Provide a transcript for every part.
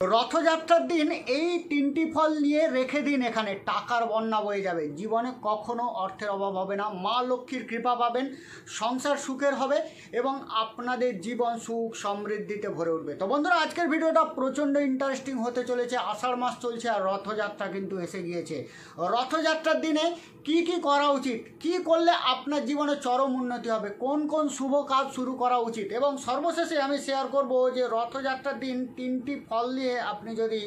রথযাত্রার দিন এই তিনটি ফল নিয়ে রেখে দিন, এখানে টাকার বন্যা বয়ে যাবে। জীবনে কখনো অর্থের অভাব হবে না, মা লক্ষ্মীর কৃপা পাবেন, সংসার সুখের হবে এবং আপনাদের জীবন সুখ সমৃদ্ধিতে ভরে উঠবে। তো বন্ধুরা, আজকের ভিডিওটা প্রচণ্ড ইন্টারেস্টিং হতে চলেছে। আষাঢ় মাস চলছে আর রথযাত্রা কিন্তু এসে গিয়েছে। রথযাত্রার দিনে কি কি করা উচিত, কি করলে আপনার জীবনে চরম উন্নতি হবে, কোন কোন শুভ কাজ শুরু করা উচিত, এবং সর্বশেষে আমি শেয়ার করব যে রথযাত্রার দিন তিনটি ফল দিয়ে আপনি যদি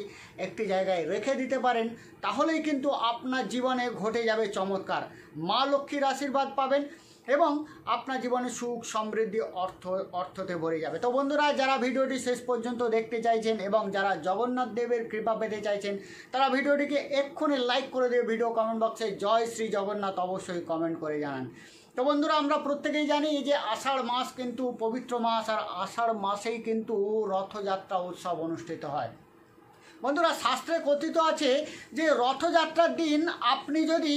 একটি জায়গায় রেখে দিতে পারেন তাহলেই কিন্তু আপনার জীবনে ঘটে যাবে চমৎকার। মা লক্ষ্মীর আশীর্বাদ পাবেন এবং আপনার জীবনে সুখ সমৃদ্ধি অর্থতে ভরে যাবে। তো বন্ধুরা, যারা ভিডিওটি শেষ পর্যন্ত দেখতে চাইছেন এবং যারা জগন্নাথ দেবের কৃপা পেতে চাইছেন তারা ভিডিওটিকে এক্ষুনি লাইক করে দিয়ে ভিডিও কমেন্ট বক্সে জয় শ্রী জগন্নাথ অবশ্যই কমেন্ট করে জানান। তো বন্ধুরা, আমরা প্রত্যেকেই জানি যে আষাঢ় মাস কিন্তু পবিত্র মাস, আর আষাঢ় মাসেই কিন্তু রথযাত্রা উৎসব অনুষ্ঠিত হয়। বন্ধুরা, শাস্ত্রে কথিত আছে যে রথযাত্রার দিন আপনি যদি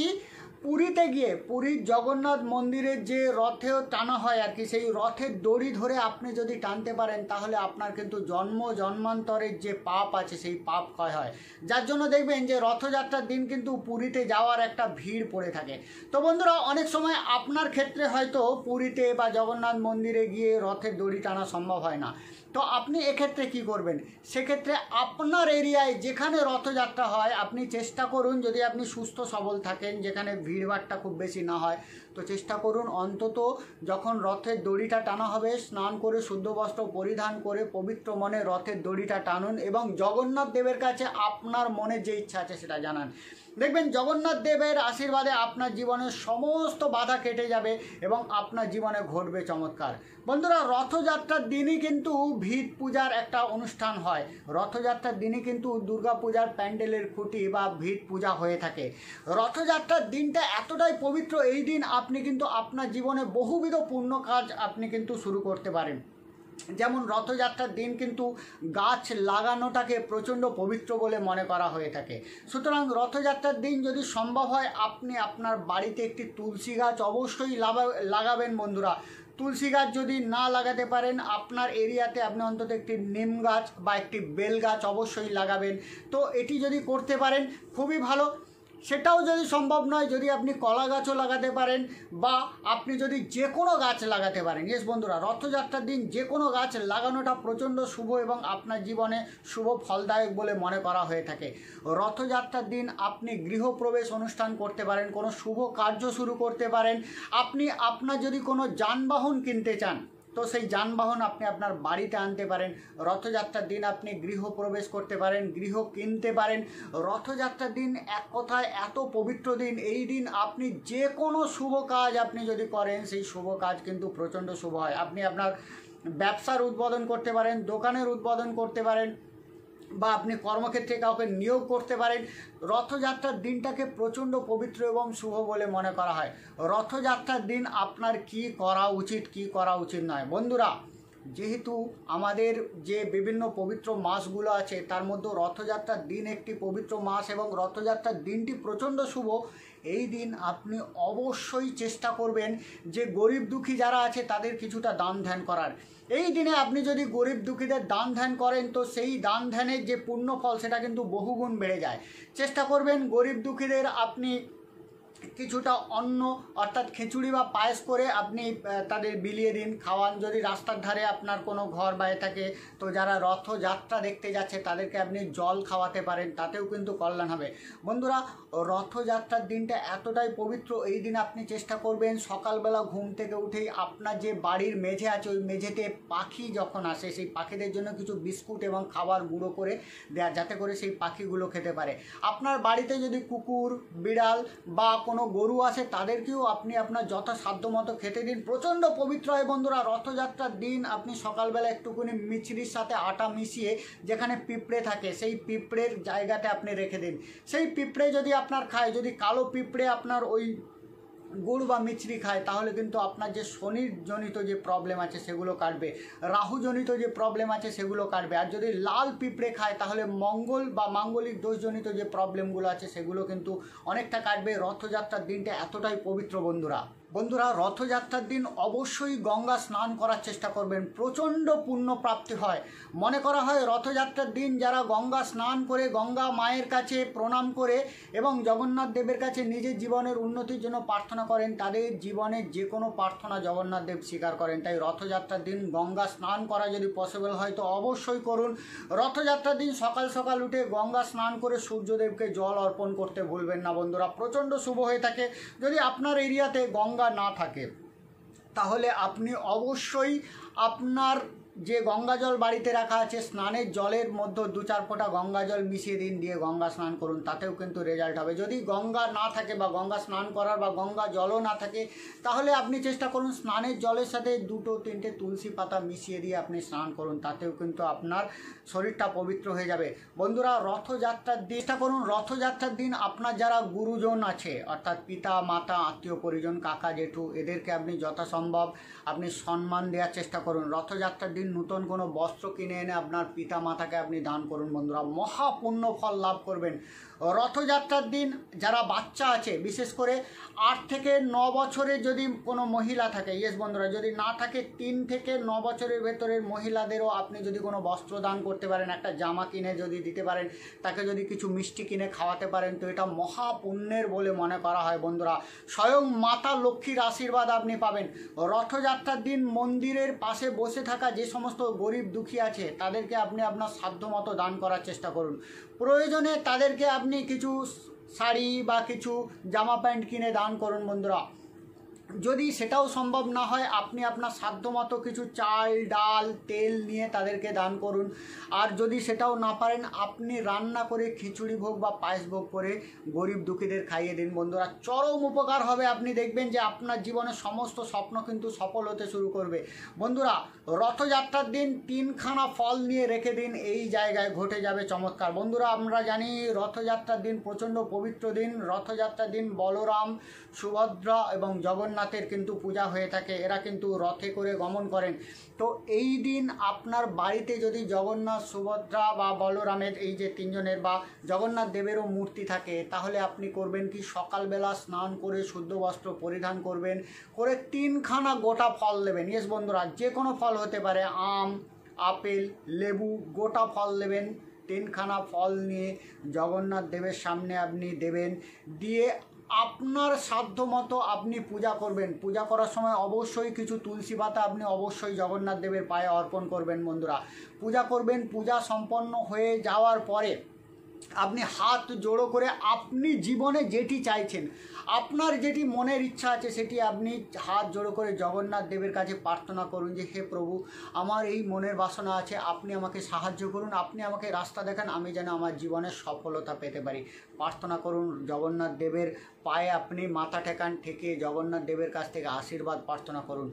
পুরীতে গিয়ে পুরীর জগন্নাথ মন্দিরের যে রথেও টানা হয় আর কি, সেই রথের দড়ি ধরে আপনি যদি টানতে পারেন তাহলে আপনার কিন্তু জন্মান্তরের যে পাপ আছে সেই পাপ ক্ষয় হয়। যার জন্য দেখবেন যে রথযাত্রার দিন কিন্তু পুরীতে যাওয়ার একটা ভিড় পড়ে থাকে। তো বন্ধুরা, অনেক সময় আপনার ক্ষেত্রে হয়তো পুরীতে বা জগন্নাথ মন্দিরে গিয়ে রথের দড়ি টানা সম্ভব হয় না। তো আপনি এক্ষেত্রে কি করবেন, সেক্ষেত্রে আপনার এরিয়ায় যেখানে রথযাত্রা হয় আপনি চেষ্টা করুন, যদি আপনি সুস্থ সবল থাকেন, যেখানে ভিড়ভাড়টা খুব বেশি না হয়, তো চেষ্টা করুন অন্তত যখন রথের দড়িটা টানা হবে স্নান করে শুদ্ধ বস্ত্র পরিধান করে পবিত্র মনে রথের দড়িটা টানুন এবং জগন্নাথ দেবের কাছে আপনার মনে যে ইচ্ছা আছে সেটা জানান। দেখবেন জগন্নাথ দেবের আশীর্বাদে আপনার জীবনের সমস্ত বাধা কেটে যাবে এবং আপনার জীবনে ঘটবে চমৎকার। বন্ধুরা, রথযাত্রার দিনই কিন্তু ভিত পূজার একটা অনুষ্ঠান হয়। রথযাত্রার দিনই কিন্তু দুর্গা পূজার প্যান্ডেলের খুঁটি বা ভিত পূজা হয়ে থাকে। রথযাত্রার দিনটা এতটাই পবিত্র, এই দিন আপনি কিন্তু আপনার জীবনে বহুবিধ পুণ্য কাজ আপনি কিন্তু শুরু করতে পারেন। যেমন রথযাত্রার দিন কিন্তু গাছ লাগানোটাকে প্রচণ্ড পবিত্র বলে মনে করা হয়ে থাকে। সুতরাং রথযাত্রার দিন যদি সম্ভব হয় আপনি আপনার বাড়িতে একটি তুলসী গাছ অবশ্যই লাগাবেন। বন্ধুরা, তুলসী গাছ যদি না লাগাতে পারেন আপনার এরিয়াতে আপনি অন্তত একটি নিম গাছ বা একটি বেল গাছ অবশ্যই লাগাবেন। তো এটি যদি করতে পারেন খুবই ভালো। সেটাও যদি সম্ভব নয়, যদি আপনি কলা গাছও লাগাতে পারেন বা আপনি যদি যে কোনো গাছ লাগাতে পারেন। ইয়েস বন্ধুরা, রথযাত্রার দিন যে কোনো গাছ লাগানোটা প্রচণ্ড শুভ এবং আপনার জীবনে শুভ ফলদায়ক বলে মনে করা হয়ে থাকে। রথযাত্রার দিন আপনি গৃহপ্রবেশ অনুষ্ঠান করতে পারেন, কোনো শুভ কার্য শুরু করতে পারেন। আপনি আপনার যদি কোনো যানবাহন কিনতে চান তো সেই যানবাহন আপনি আপনার বাড়িতে আনতে পারেন। রথযাত্রার দিন আপনি গৃহপ্রবেশ করতে পারেন, গৃহ কিনতে পারেন। রথযাত্রার দিন এক কথায় এত পবিত্র দিন, এই দিন আপনি যে কোনো শুভ কাজ আপনি যদি করেন সেই শুভ কাজ কিন্তু প্রচণ্ড শুভ হয়। আপনি আপনার ব্যবসার উদ্বোধন করতে পারেন, দোকানের উদ্বোধন করতে পারেন বা আপনি কর্মক্ষেত্রে কাউকে নিয়োগ করতে পারেন। রথযাত্রার দিনটাকে প্রচণ্ড পবিত্র এবং শুভ বলে মনে করা হয়। রথযাত্রার দিন আপনার কি করা উচিত, কি করা উচিত নয়। বন্ধুরা, যেহেতু আমাদের যে বিভিন্ন পবিত্র মাসগুলো আছে তার মধ্যে রথযাত্রার দিন একটি পবিত্র মাস এবং রথযাত্রার দিনটি প্রচণ্ড শুভ, এই দিন আপনি অবশ্যই চেষ্টা করবেন যে গরিব দুঃখী যারা আছে তাদের কিছুটা দান ধ্যান করার। এই দিনে আপনি যদি গরিব দুঃখীদের দান ধ্যান করেন তো সেই দান ধ্যানের যে পুণ্য ফল সেটা কিন্তু বহুগুণ বেড়ে যায়। চেষ্টা করবেন গরিব দুঃখীদের আপনি কিছুটা অন্ন অর্থাৎ খিচুড়ি বা পায়েস করে আপনি তাদের বিলিয়ে দিন, খাওয়ান। যদি রাস্তার ধারে আপনার কোনো ঘর বাড়ি থাকে তো যারা রথযাত্রা দেখতে যাচ্ছে তাদেরকে আপনি জল খাওয়াতে পারেন, তাতেও কিন্তু কল্যাণ হবে। বন্ধুরা, রথযাত্রার দিনটা এতটাই পবিত্র, এই দিন আপনি চেষ্টা করবেন সকালবেলা ঘুম থেকে উঠেই আপনার যে বাড়ির মেঝে আছে ওই মেঝেতে পাখি যখন আসে সেই পাখিদের জন্য কিছু বিস্কুট এবং খাবার গুঁড়ো করে দেয়া, যাতে করে সেই পাখিগুলো খেতে পারে। আপনার বাড়িতে যদি কুকুর বিড়াল বা কোনো গরু আসে তাদেরকেও আপনি আপনার যথাসাধ্য মতো খেতে দিন, প্রচণ্ড পবিত্র হয়। বন্ধুরা, রথযাত্রার দিন আপনি সকালবেলা একটুখানি মিছরির সাথে আটা মিশিয়ে যেখানে পিঁপড়ে থাকে সেই পিঁপড়ের জায়গাতে আপনি রেখে দিন। সেই পিঁপড়ে যদি আপনার খায়, যদি কালো পিঁপড়ে আপনার ওই গুড় বা মিছরি খায় তাহলে কিন্তু আপনার যে শনির জনিত যে প্রবলেম আছে সেগুলো কাটবে, রাহুজনিত যে প্রবলেম আছে সেগুলো কাটবে। আর যদি লাল পিঁপড়ে খায় তাহলে মঙ্গল বা মাঙ্গলিক দোষজনিত যে প্রবলেমগুলো আছে সেগুলো কিন্তু অনেকটা কাটবে। রথযাত্রার দিনটা এতটাই পবিত্র বন্ধুরা। বন্ধুরা, রথযাত্রার দিন অবশ্যই গঙ্গা স্নান করার চেষ্টা করবেন, প্রচণ্ড পুণ্য প্রাপ্তি হয়। মনে করা হয় রথযাত্রার দিন যারা গঙ্গা স্নান করে গঙ্গা মায়ের কাছে প্রণাম করে এবং জগন্নাথ দেবের কাছে নিজের জীবনের উন্নতির জন্য প্রার্থনা করেন, তাদের জীবনের যে কোনো প্রার্থনা জগন্নাথ দেব স্বীকার করেন। তাই রথযাত্রার দিন গঙ্গা স্নান করা যদি পসিবল হয় তো অবশ্যই করুন। রথযাত্রার দিন সকাল সকাল উঠে গঙ্গা স্নান করে সূর্যদেবকে জল অর্পণ করতে ভুলবেন না বন্ধুরা, প্রচণ্ড শুভ হয়ে থাকে। যদি আপনার এরিয়াতে গঙ্গা না থাকে তাহলে আপনি অবশ্যই আপনার যে গঙ্গা জল বাড়িতে রাখা আছে স্নানের জলের মধ্যে 2-4 ফোঁটা গঙ্গা জল মিশিয়ে দিন, দিয়ে গঙ্গা স্নান করুন, তাতেও কিন্তু রেজাল্ট হবে। যদি গঙ্গা না থাকে বা গঙ্গা স্নান করার বা গঙ্গা জলও না থাকে তাহলে আপনি চেষ্টা করুন স্নানের জলের সাথে 2-3টে তুলসী পাতা মিশিয়ে দিয়ে আপনি স্নান করুন, তাতেও কিন্তু আপনার শরীরটা পবিত্র হয়ে যাবে। বন্ধুরা, রথযাত্রার দিন চেষ্টা করুন, রথযাত্রার দিন আপনার যারা গুরুজন আছে অর্থাৎ পিতা মাতা আত্মীয় পরিজন কাকা জেঠু এদেরকে আপনি যথাসম্ভব আপনি সম্মান দেওয়ার চেষ্টা করুন। রথযাত্রার দিন নতুন কোনো বস্ত্র কিনে এনে আপনার পিতা মাতাকে আপনি দান করুন বন্ধুরা, মহাপুণ্য ফল লাভ করবেন। রথযাত্রার দিন যারা বাচ্চা আছে বিশেষ করে 8 থেকে 9 বছরের যদি কোনো মহিলা থাকে, ইয়েস বন্ধুরা, যদি না থাকে 3 থেকে 9 বছরের ভেতরের মহিলাদেরও আপনি যদি কোনো বস্ত্র দান করতে পারেন, একটা জামা কিনে যদি দিতে পারেন, তাকে যদি কিছু মিষ্টি কিনে খাওয়াতে পারেন তো এটা মহাপুণ্যের বলে মনে করা হয় বন্ধুরা। স্বয়ং মাতা লক্ষ্মীর আশীর্বাদ আপনি পাবেন। রথযাত্রার দিন মন্দিরের পাশে বসে থাকা যে সমস্ত গরিব দুঃখী আছে তাদেরকে আপনি আপনার সাধ্যমতো দান করার চেষ্টা করুন। প্রয়োজনে তাদেরকে আপনি কিছু শাড়ি বা কিছু জামা প্যান্ট কিনে দান করুন বন্ধুরা। যদি সেটাও সম্ভব না হয় আপনি আপনার সাধ্যমতো কিছু চাল ডাল তেল নিয়ে তাদেরকে দান করুন। আর যদি সেটাও না পারেন আপনি রান্না করে খিচুড়ি ভোগ বা পায়েস ভোগ করে গরিব দুঃখীদের খাইয়ে দিন বন্ধুরা, চরম উপকার হবে। আপনি দেখবেন যে আপনার জীবনের সমস্ত স্বপ্ন কিন্তু সফল হতে শুরু করবে। বন্ধুরা, রথযাত্রার দিন 3খানা ফল নিয়ে রেখে দিন, এই জায়গায় ঘটে যাবে চমৎকার। বন্ধুরা, আমরা জানি রথযাত্রার দিন প্রচণ্ড পবিত্র দিন। রথযাত্রার দিন বলরাম, সুভদ্রা এবং জগন্নাথের কিন্তু পূজা হয়ে থাকে, এরা কিন্তু রথে করে গমন করেন। তো এই দিন আপনার বাড়িতে যদি জগন্নাথ, সুভদ্রা বা বলরামের এই যে 3জনের বা জগন্নাথ দেবেরও মূর্তি থাকে তাহলে আপনি করবেন কি, সকালবেলা স্নান করে শুদ্ধ বস্ত্র পরিধান করবেন, করে 3খানা গোটা ফল দেবেন। ইয়েস বন্ধুরা, যে কোনো ফল হতে পারে, আম, আপেল, লেবু, গোটা ফল দেবেন। 3খানা ফল নিয়ে জগন্নাথ দেবের সামনে আপনি দেবেন, দিয়ে আপনার সাধ্য মতো আপনি পূজা করবেন। পূজা করার সময় অবশ্যই কিছু তুলসী পাতা আপনি অবশ্যই জগন্নাথ দেবের পায়ে অর্পণ করবেন বন্ধুরা। পূজা করবেন, পূজা সম্পন্ন হয়ে যাওয়ার পরে আপনি হাত জোড়ো করে আপনি জীবনে যেটি চাইছেন, আপনার যেটি মনের ইচ্ছা আছে সেটি আপনি হাত জোড়ো করে জগন্নাথ দেবের কাছে প্রার্থনা করুন যে হে প্রভু, আমার এই মনের বাসনা আছে, আপনি আমাকে সাহায্য করুন, আপনি আমাকে রাস্তা দেখান, আমি যেন আমার জীবনের সফলতা পেতে পারি। প্রার্থনা করুন, জগন্নাথ দেবের পায়ে আপনি মাথা ঠেকান, ঠেকে জগন্নাথ দেবের কাছ থেকে আশীর্বাদ প্রার্থনা করুন।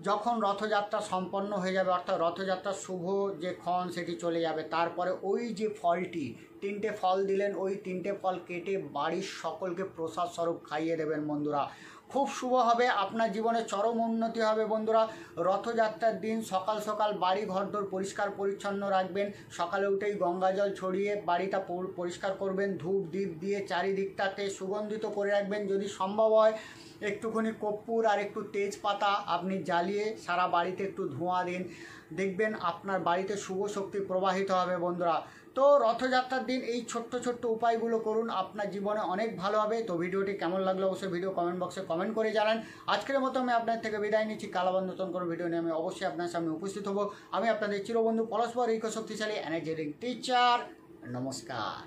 যখন রথযাত্রা সম্পন্ন হয়ে যাবে অর্থাৎ রথযাত্রার শুভ যে ক্ষণ সেটি চলে যাবে, তারপরে ওই যে ফলটি 3টে ফল দিলেন, ওই 3টে ফল কেটে বাড়ির সকলকে প্রসাদ স্বরূপ খাইয়ে দেবেন বন্ধুরা। খুব শুভ হবে, আপনার জীবনে চরম উন্নতি হবে বন্ধুরা। রথযাত্রার দিন সকাল সকাল বাড়ি ঘরদোর পরিষ্কার পরিচ্ছন্ন রাখবেন, সকালে উঠেই গঙ্গা জল ছড়িয়ে বাড়িটা পরিষ্কার করবেন, ধূপ দ্বীপ দিয়ে চারিদিকটাতে সুগন্ধিত করে রাখবেন। যদি সম্ভব হয় একটুখানি কর্পূর আর একটু তেজপাতা আপনি জ্বালিয়ে সারা বাড়িতে একটু ধোঁয়া দিন, দেখবেন আপনার বাড়িতে শুভ শক্তি প্রবাহিত হবে বন্ধুরা। তো রথযাত্রার দিন এই ছোট্ট ছোট্ট উপায়গুলো করুন, আপনার জীবনে অনেক ভালো হবে। তো ভিডিওটি কেমন লাগলো অবশ্যই ভিডিও কমেন্ট বক্সে কমেন্ট করে জানান। আজকের মতো আমি আপনার থেকে বিদায় নিচ্ছি, কালাবন্ধ নতুন কোনো ভিডিও নিয়ে আমি অবশ্যই আপনার সামনে উপস্থিত হব। আমি আপনাদের চিরবন্ধু পরস্পর ঐক্য শক্তিশালী এনার্জেটিক টিচার। নমস্কার।